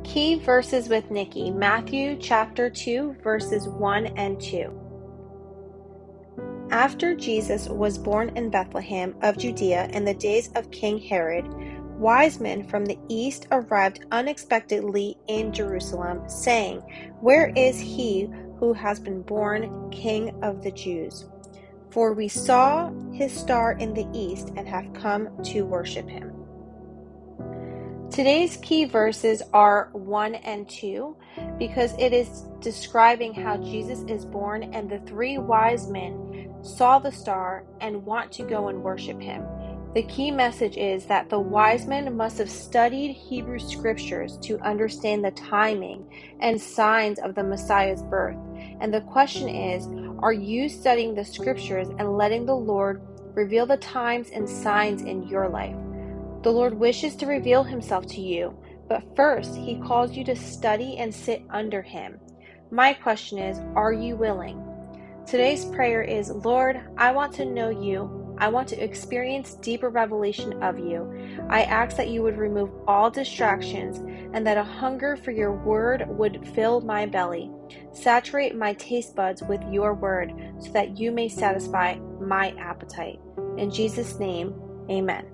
Key verses with Nikki, Matthew chapter 2, verses 1 and 2. After Jesus was born in Bethlehem of Judea in the days of King Herod, wise men from the east arrived unexpectedly in Jerusalem, saying, "Where is he who has been born King of the Jews? For we saw his star in the east and have come to worship him." Today's key verses are 1 and 2 because it is describing how Jesus is born and the three wise men saw the star and want to go and worship him. The key message is that the wise men must have studied Hebrew scriptures to understand the timing and signs of the Messiah's birth. And the question is, are you studying the scriptures and letting the Lord reveal the times and signs in your life? The Lord wishes to reveal himself to you, but first he calls you to study and sit under him. My question is, are you willing? Today's prayer is, Lord, I want to know you. I want to experience deeper revelation of you. I ask that you would remove all distractions and that a hunger for your word would fill my belly. Saturate my taste buds with your word so that you may satisfy my appetite. In Jesus' name, amen.